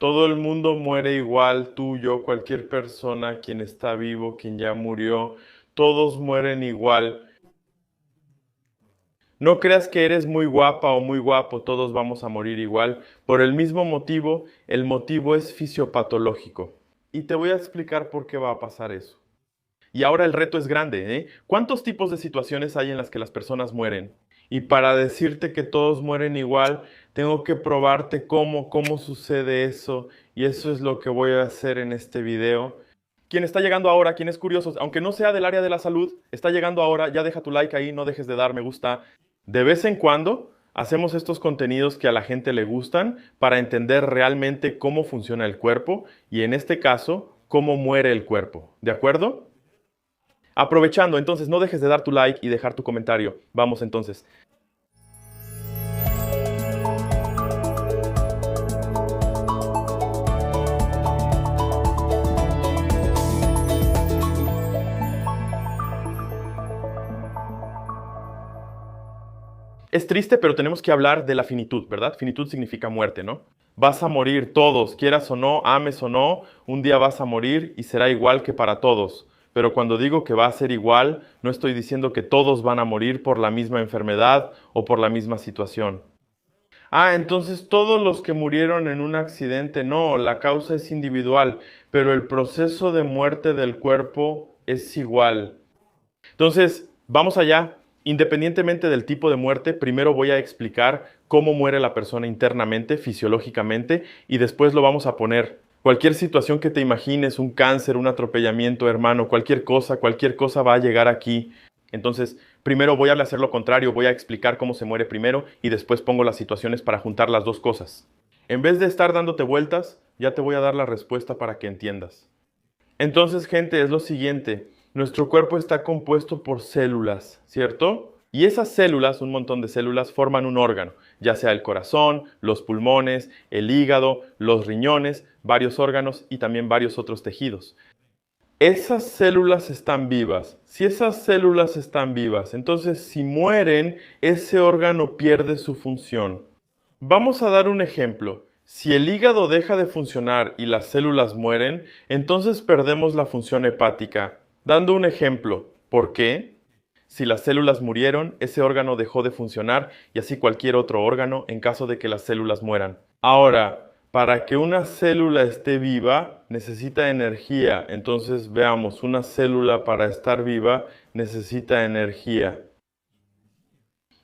Todo el mundo muere igual, tú, yo, cualquier persona, quien está vivo, quien ya murió, todos mueren igual. No creas que eres muy guapa o muy guapo, todos vamos a morir igual. Por el mismo motivo, el motivo es fisiopatológico. Y te voy a explicar por qué va a pasar eso. Y ahora el reto es grande, ¿eh? ¿Cuántos tipos de situaciones hay en las que las personas mueren? Y para decirte que todos mueren igual, tengo que probarte cómo sucede eso. Y eso es lo que voy a hacer en este video. Quien está llegando ahora, quien es curioso, aunque no sea del área de la salud, está llegando ahora, ya deja tu like ahí, no dejes de dar me gusta. De vez en cuando hacemos estos contenidos que a la gente le gustan para entender realmente cómo funciona el cuerpo y en este caso, cómo muere el cuerpo. ¿De acuerdo? Aprovechando, entonces no dejes de dar tu like y dejar tu comentario. Vamos entonces. Es triste, pero tenemos que hablar de la finitud, ¿verdad? Finitud significa muerte, ¿no? Vas a morir todos, quieras o no, ames o no, un día vas a morir y será igual que para todos. Pero cuando digo que va a ser igual, no estoy diciendo que todos van a morir por la misma enfermedad o por la misma situación. Ah, entonces todos los que murieron en un accidente, no, la causa es individual, pero el proceso de muerte del cuerpo es igual. Entonces, vamos allá. Independientemente del tipo de muerte, primero voy a explicar cómo muere la persona internamente, fisiológicamente, y después lo vamos a poner. Cualquier situación que te imagines, un cáncer, un atropellamiento, hermano, cualquier cosa va a llegar aquí. Entonces, primero voy a hacer lo contrario, voy a explicar cómo se muere primero y después pongo las situaciones para juntar las dos cosas. En vez de estar dándote vueltas, ya te voy a dar la respuesta para que entiendas. Entonces, gente, es lo siguiente. Nuestro cuerpo está compuesto por células, ¿cierto? Y esas células, un montón de células, forman un órgano, ya sea el corazón, los pulmones, el hígado, los riñones, varios órganos y también varios otros tejidos. Esas células están vivas. Si esas células están vivas, entonces si mueren, ese órgano pierde su función. Vamos a dar un ejemplo. Si el hígado deja de funcionar y las células mueren, entonces perdemos la función hepática. Dando un ejemplo, ¿por qué? Si las células murieron, ese órgano dejó de funcionar y así cualquier otro órgano en caso de que las células mueran. Ahora, para que una célula esté viva, necesita energía. Entonces veamos, una célula para estar viva necesita energía.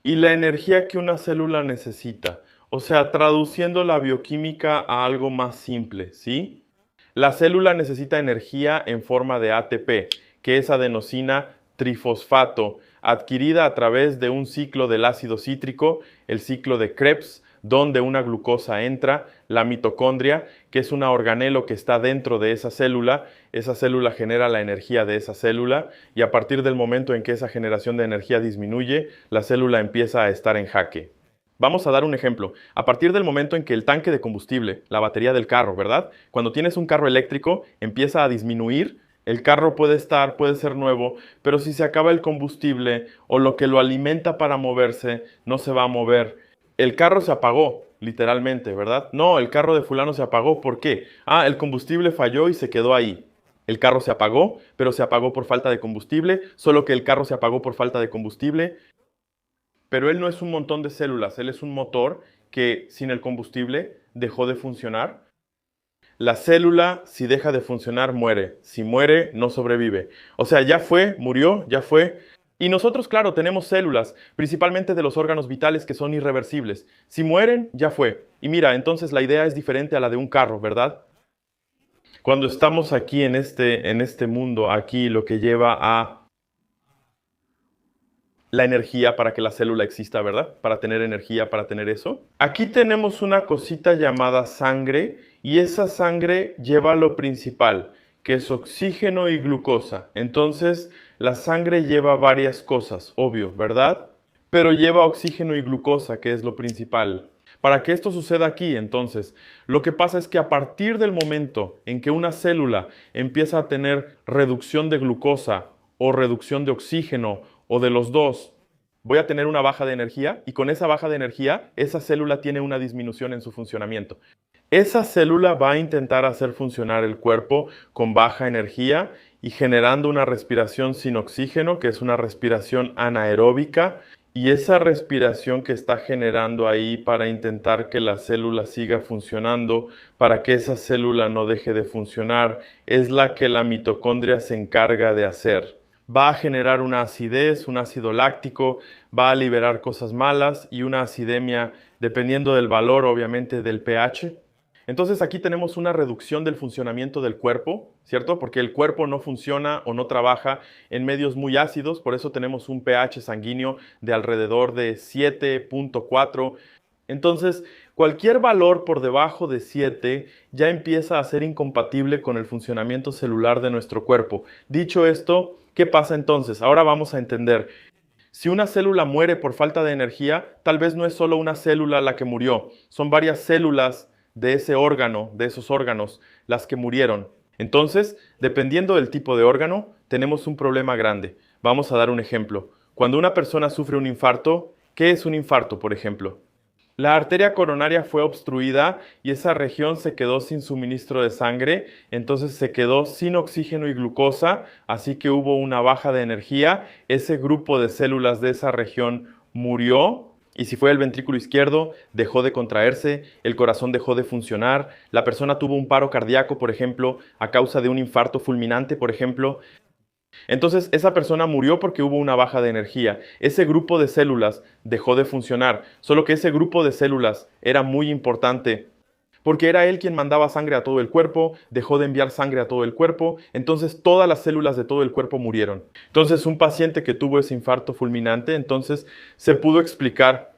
Y la energía que una célula necesita, o sea, traduciendo la bioquímica a algo más simple, ¿sí? La célula necesita energía en forma de ATP, que es adenosina trifosfato, adquirida a través de un ciclo del ácido cítrico, el ciclo de Krebs, donde una glucosa entra, la mitocondria, que es un organelo que está dentro de esa célula genera la energía de esa célula y a partir del momento en que esa generación de energía disminuye, la célula empieza a estar en jaque. Vamos a dar un ejemplo. A partir del momento en que el tanque de combustible, la batería del carro, ¿verdad? Cuando tienes un carro eléctrico, empieza a disminuir. El carro puede ser nuevo, pero si se acaba el combustible o lo que lo alimenta para moverse, no se va a mover. El carro se apagó, literalmente, ¿verdad? No, el carro de fulano se apagó. ¿Por qué? Ah, el combustible falló y se quedó ahí. El carro se apagó, pero se apagó por falta de combustible, solo que el carro se apagó por falta de combustible. Pero él no es un montón de células, él es un motor que sin el combustible dejó de funcionar. La célula, si deja de funcionar, muere. Si muere, no sobrevive. O sea, ya fue, murió, ya fue. Y nosotros, claro, tenemos células, principalmente de los órganos vitales que son irreversibles. Si mueren, ya fue. Y mira, entonces la idea es diferente a la de un carro, ¿verdad? Cuando estamos aquí en este mundo, aquí lo que lleva a la energía para que la célula exista, ¿verdad? Para tener energía, para tener eso. Aquí tenemos una cosita llamada sangre y esa sangre lleva lo principal, que es oxígeno y glucosa. Entonces, la sangre lleva varias cosas, obvio, ¿verdad? Pero lleva oxígeno y glucosa, que es lo principal. Para que esto suceda aquí, entonces, lo que pasa es que a partir del momento en que una célula empieza a tener reducción de glucosa o reducción de oxígeno o de los dos, voy a tener una baja de energía y con esa baja de energía, esa célula tiene una disminución en su funcionamiento. Esa célula va a intentar hacer funcionar el cuerpo con baja energía y generando una respiración sin oxígeno, que es una respiración anaeróbica, y esa respiración que está generando ahí para intentar que la célula siga funcionando, para que esa célula no deje de funcionar, es la que la mitocondria se encarga de hacer. Va a generar una acidez, un ácido láctico, va a liberar cosas malas y una acidemia dependiendo del valor, obviamente, del pH. Entonces aquí tenemos una reducción del funcionamiento del cuerpo, ¿cierto? Porque el cuerpo no funciona o no trabaja en medios muy ácidos, por eso tenemos un pH sanguíneo de alrededor de 7.4. Entonces, cualquier valor por debajo de 7 ya empieza a ser incompatible con el funcionamiento celular de nuestro cuerpo. Dicho esto, ¿qué pasa entonces? Ahora vamos a entender. Si una célula muere por falta de energía, tal vez no es solo una célula la que murió, son varias células de ese órgano, de esos órganos, las que murieron. Entonces, dependiendo del tipo de órgano, tenemos un problema grande. Vamos a dar un ejemplo. Cuando una persona sufre un infarto, ¿qué es un infarto, por ejemplo? La arteria coronaria fue obstruida y esa región se quedó sin suministro de sangre, entonces se quedó sin oxígeno y glucosa, así que hubo una baja de energía, ese grupo de células de esa región murió, y si fue el ventrículo izquierdo, dejó de contraerse, el corazón dejó de funcionar, la persona tuvo un paro cardíaco, por ejemplo, a causa de un infarto fulminante, por ejemplo. Entonces, esa persona murió porque hubo una baja de energía. Ese grupo de células dejó de funcionar, solo que ese grupo de células era muy importante porque era él quien mandaba sangre a todo el cuerpo, dejó de enviar sangre a todo el cuerpo, entonces todas las células de todo el cuerpo murieron. Entonces, un paciente que tuvo ese infarto fulminante, entonces se pudo explicar.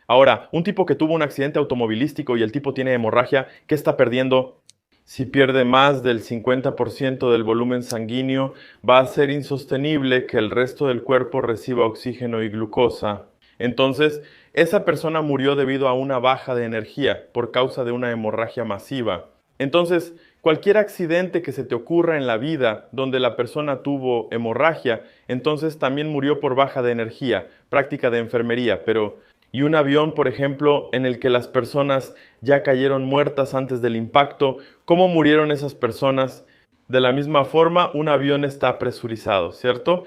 Ahora, un tipo que tuvo un accidente automovilístico y el tipo tiene hemorragia, ¿qué está perdiendo? Si pierde más del 50% del volumen sanguíneo, va a ser insostenible que el resto del cuerpo reciba oxígeno y glucosa. Entonces, esa persona murió debido a una baja de energía por causa de una hemorragia masiva. Entonces, cualquier accidente que se te ocurra en la vida donde la persona tuvo hemorragia, entonces también murió por baja de energía, práctica de enfermería, pero y un avión, por ejemplo, en el que las personas ya cayeron muertas antes del impacto, ¿cómo murieron esas personas? De la misma forma, un avión está presurizado, ¿cierto?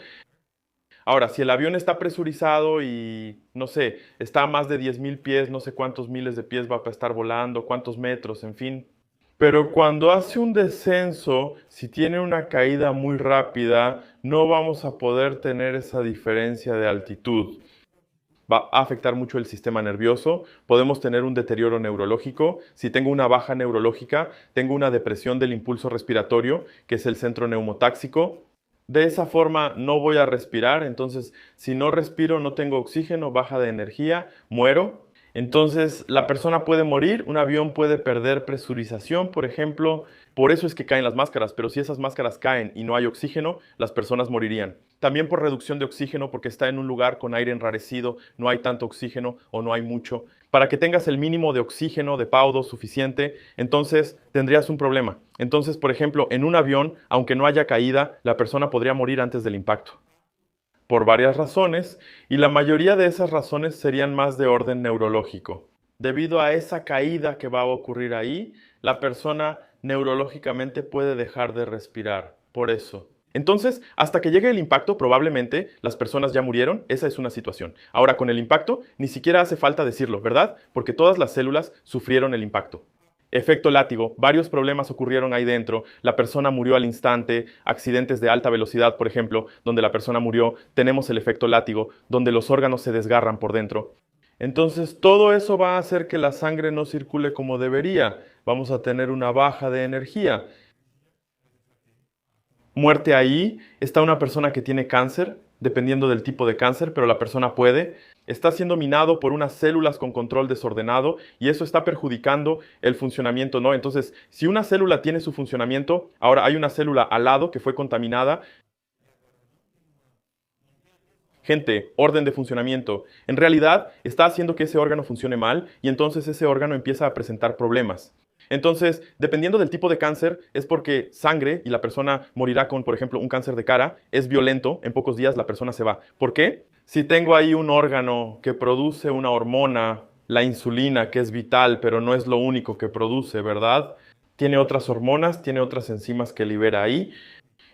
Ahora, si el avión está presurizado y, no sé, está a más de 10.000 pies, no sé cuántos miles de pies va a estar volando, cuántos metros, en fin. Pero cuando hace un descenso, si tiene una caída muy rápida, no vamos a poder tener esa diferencia de altitud. Va a afectar mucho el sistema nervioso, podemos tener un deterioro neurológico, si tengo una baja neurológica, tengo una depresión del impulso respiratorio, que es el centro neumotáxico. De esa forma no voy a respirar, entonces si no respiro, no tengo oxígeno, baja de energía, muero. Entonces la persona puede morir, un avión puede perder presurización, por ejemplo. Por eso es que caen las máscaras, pero si esas máscaras caen y no hay oxígeno, las personas morirían. También por reducción de oxígeno, porque está en un lugar con aire enrarecido, no hay tanto oxígeno o no hay mucho. Para que tengas el mínimo de oxígeno, de paudo suficiente, entonces tendrías un problema. Entonces, por ejemplo, en un avión, aunque no haya caída, la persona podría morir antes del impacto. Por varias razones, y la mayoría de esas razones serían más de orden neurológico. Debido a esa caída que va a ocurrir ahí, la persona neurológicamente puede dejar de respirar. Por eso. Entonces, hasta que llegue el impacto, probablemente las personas ya murieron. Esa es una situación. Ahora, con el impacto, ni siquiera hace falta decirlo, ¿verdad? Porque todas las células sufrieron el impacto. Efecto látigo, varios problemas ocurrieron ahí dentro, la persona murió al instante, accidentes de alta velocidad, por ejemplo, donde la persona murió, tenemos el efecto látigo, donde los órganos se desgarran por dentro. Entonces, todo eso va a hacer que la sangre no circule como debería, vamos a tener una baja de energía. Muerte ahí, está una persona que tiene cáncer, dependiendo del tipo de cáncer, pero la persona puede. Está siendo minado por unas células con control desordenado y eso está perjudicando el funcionamiento, ¿no? Entonces, si una célula tiene su funcionamiento, ahora hay una célula al lado que fue contaminada. Gente, orden de funcionamiento. En realidad, está haciendo que ese órgano funcione mal y entonces ese órgano empieza a presentar problemas. Entonces, dependiendo del tipo de cáncer, es porque sangre y la persona morirá con, por ejemplo, un cáncer de cara, es violento, en pocos días la persona se va. ¿Por qué? Si tengo ahí un órgano que produce una hormona la insulina, que es vital, pero no es lo único que produce, ¿verdad? Tiene otras hormonas, tiene otras enzimas que libera ahí.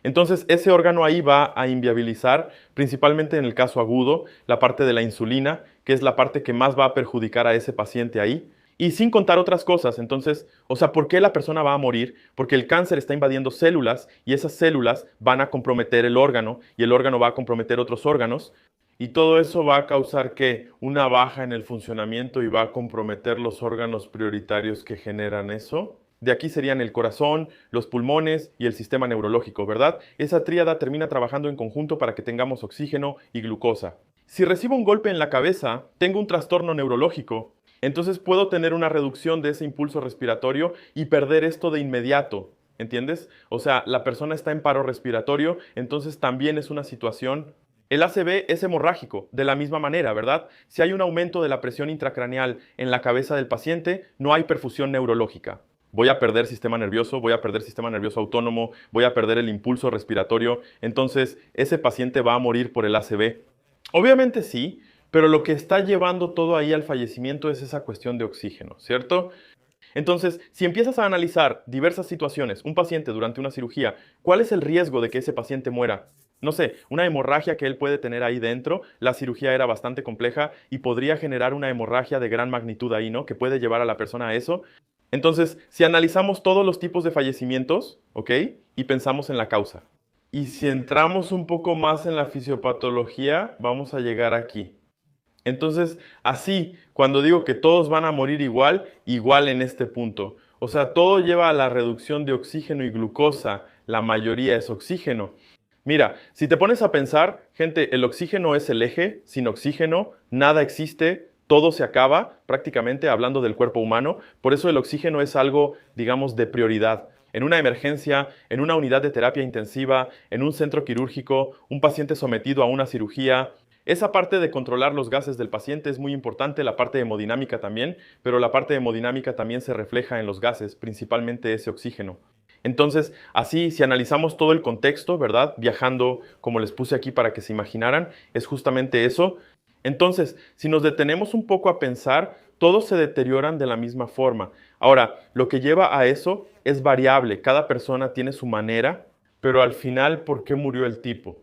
Entonces, ese órgano ahí va a inviabilizar, principalmente en el caso agudo, la parte de la insulina, que es la parte que más va a perjudicar a ese paciente ahí. Y sin contar otras cosas. Entonces, o sea, ¿por qué la persona va a morir? Porque el cáncer está invadiendo células y esas células van a comprometer el órgano y el órgano va a comprometer otros órganos. Y todo eso va a causar que una baja en el funcionamiento y va a comprometer los órganos prioritarios que generan eso. De aquí serían el corazón, los pulmones y el sistema neurológico, ¿verdad? Esa tríada termina trabajando en conjunto para que tengamos oxígeno y glucosa. Si recibo un golpe en la cabeza, tengo un trastorno neurológico. Entonces puedo tener una reducción de ese impulso respiratorio y perder esto de inmediato. ¿Entiendes? O sea, la persona está en paro respiratorio, entonces también es una situación. El ACV es hemorrágico, de la misma manera, ¿verdad? Si hay un aumento de la presión intracraneal en la cabeza del paciente, no hay perfusión neurológica. Voy a perder sistema nervioso, voy a perder sistema nervioso autónomo, voy a perder el impulso respiratorio, entonces ese paciente va a morir por el ACV. Obviamente sí, pero lo que está llevando todo ahí al fallecimiento es esa cuestión de oxígeno, ¿cierto? Entonces, si empiezas a analizar diversas situaciones, un paciente durante una cirugía, ¿cuál es el riesgo de que ese paciente muera? No sé, una hemorragia que él puede tener ahí dentro, la cirugía era bastante compleja y podría generar una hemorragia de gran magnitud ahí, ¿no? Que puede llevar a la persona a eso. Entonces, si analizamos todos los tipos de fallecimientos, ¿ok? Y pensamos en la causa. Y si entramos un poco más en la fisiopatología, vamos a llegar aquí. Entonces, así, cuando digo que todos van a morir igual, igual en este punto. O sea, todo lleva a la reducción de oxígeno y glucosa. La mayoría es oxígeno. Mira, si te pones a pensar, gente, el oxígeno es el eje. Sin oxígeno, nada existe. Todo se acaba, prácticamente hablando del cuerpo humano. Por eso el oxígeno es algo, digamos, de prioridad. En una emergencia, en una unidad de terapia intensiva, en un centro quirúrgico, un paciente sometido a una cirugía. Esa parte de controlar los gases del paciente es muy importante, la parte de hemodinámica también, pero la parte de hemodinámica también se refleja en los gases, principalmente ese oxígeno. Entonces, así, si analizamos todo el contexto, ¿verdad? Viajando, como les puse aquí para que se imaginaran, es justamente eso. Entonces, si nos detenemos un poco a pensar, todos se deterioran de la misma forma. Ahora, lo que lleva a eso es variable, cada persona tiene su manera, pero al final, ¿por qué murió el tipo?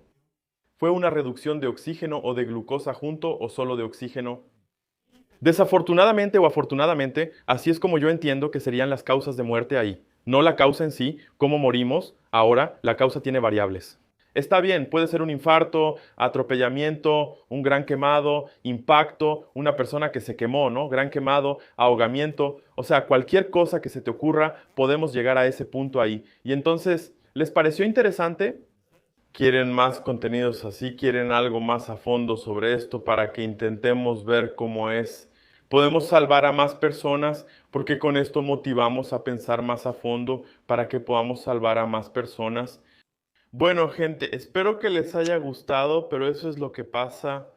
¿Fue una reducción de oxígeno o de glucosa junto o solo de oxígeno? Desafortunadamente o afortunadamente, así es como yo entiendo que serían las causas de muerte ahí. No la causa en sí, cómo morimos, ahora la causa tiene variables. Está bien, puede ser un infarto, atropellamiento, un gran quemado, impacto, una persona que se quemó, ¿no? Gran quemado, ahogamiento, o sea, cualquier cosa que se te ocurra, podemos llegar a ese punto ahí. Y entonces, ¿les pareció interesante? ¿Quieren más contenidos así? ¿Quieren algo más a fondo sobre esto para que intentemos ver cómo es? Podemos salvar a más personas porque con esto motivamos a pensar más a fondo para que podamos salvar a más personas. Bueno, gente, espero que les haya gustado, pero eso es lo que pasa